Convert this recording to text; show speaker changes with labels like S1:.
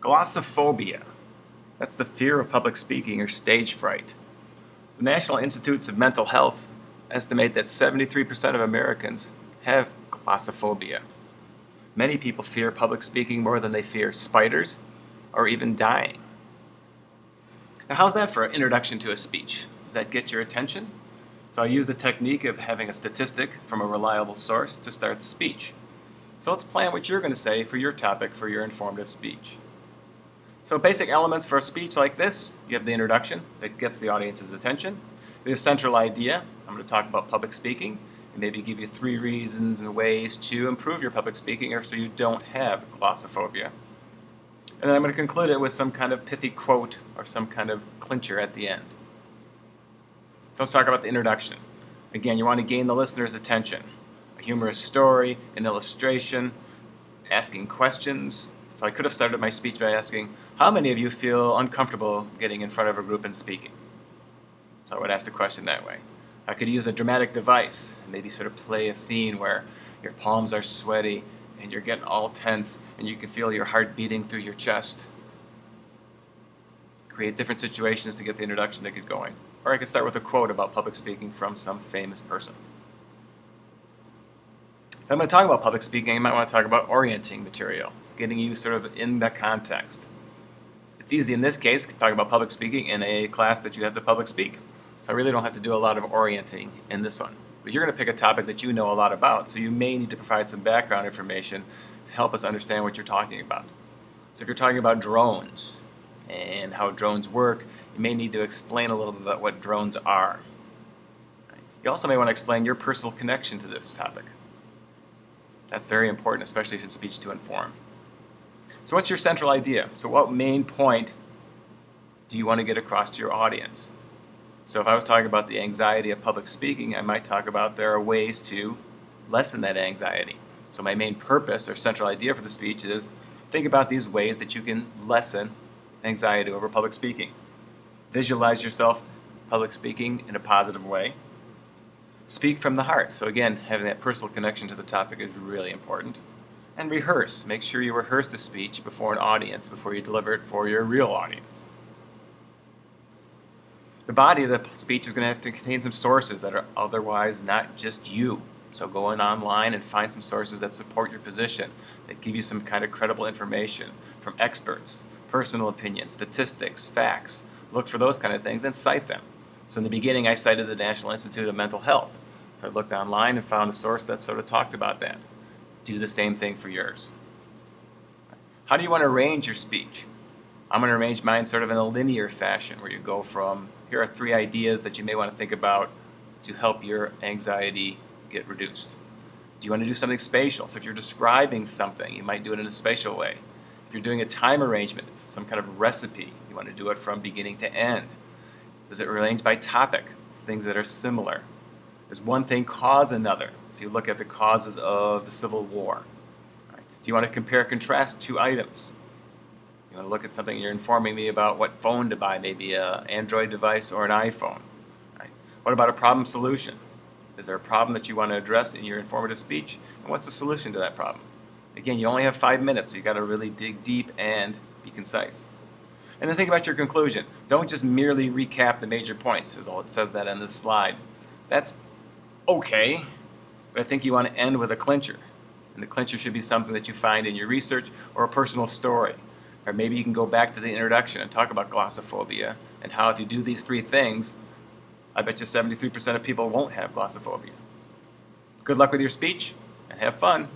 S1: Glossophobia. That's the fear of public speaking or stage fright. The National Institutes of Mental Health estimate that 73% of Americans have glossophobia. Many people fear public speaking more than they fear spiders or even dying. Now, how's that for an introduction to a speech? Does that get your attention? So I use the technique of having a statistic from a reliable source to start the speech. So let's plan what you're going to say for your topic for your informative speech. So basic elements for a speech like this: you have the introduction that gets the audience's attention, the central idea. I'm going to talk about public speaking and maybe give you 3 reasons and ways to improve your public speaking or so you don't have glossophobia. And then I'm going to conclude it with some kind of pithy quote or some kind of clincher at the end. So let's talk about the introduction. Again, you want to gain the listener's attention. A humorous story, an illustration, asking questions. So I could have started my speech by asking, how many of you feel uncomfortable getting in front of a group and speaking? So I would ask the question that way. I could use a dramatic device and maybe sort of play a scene where your palms are sweaty and you're getting all tense and you can feel your heart beating through your chest. Create different situations to get the introduction to get going. Or I could start with a quote about public speaking from some famous person. If I'm going to talk about public speaking, I might want to talk about orienting material. It's getting you sort of in the context. It's easy in this case to talk about public speaking in a class that you have to public speak. So I really don't have to do a lot of orienting in this one. But you're going to pick a topic that you know a lot about, so you may need to provide some background information to help us understand what you're talking about. So if you're talking about drones and how drones work, you may need to explain a little bit about what drones are. You also may want to explain your personal connection to this topic. That's very important, especially if it's speech to inform. So what's your central idea? So what main point do you want to get across to your audience? So if I was talking about the anxiety of public speaking, I might talk about there are ways to lessen that anxiety. So my main purpose or central idea for the speech is think about these ways that you can lessen anxiety over public speaking. Visualize yourself public speaking in a positive way. Speak from the heart. So again, having that personal connection to the topic is really important. And rehearse. Make sure you rehearse the speech before an audience before you deliver it for your real audience. The body of the speech is going to have to contain some sources that are otherwise not just you. So go in online and find some sources that support your position, that give you some kind of credible information from experts, personal opinions, statistics, facts. Look for those kind of things and cite them. So in the beginning, I cited the National Institute of Mental Health. So I looked online and found a source that sort of talked about that. Do the same thing for yours. How do you want to arrange your speech? I'm going to arrange mine sort of in a linear fashion where you go from, here are 3 ideas that you may want to think about to help your anxiety get reduced. Do you want to do something spatial? So if you're describing something, you might do it in a spatial way. If you're doing a time arrangement, some kind of recipe, you want to do it from beginning to end. Does it arrange by topic? Things that are similar. Does one thing cause another? So you look at the causes of the Civil War. Right. Do you want to compare and contrast 2 items? You want to look at something, you're informing me about what phone to buy, maybe an Android device or an iPhone. Right. What about a problem solution? Is there a problem that you want to address in your informative speech? And what's the solution to that problem? Again, you only have 5 minutes, so you've got to really dig deep and be concise. And then think about your conclusion. Don't just merely recap the major points, as all it says that on this slide. That's okay, but I think you want to end with a clincher. And the clincher should be something that you find in your research or a personal story. Or maybe you can go back to the introduction and talk about glossophobia and how if you do these 3 things, I bet you 73% of people won't have glossophobia. Good luck with your speech and have fun.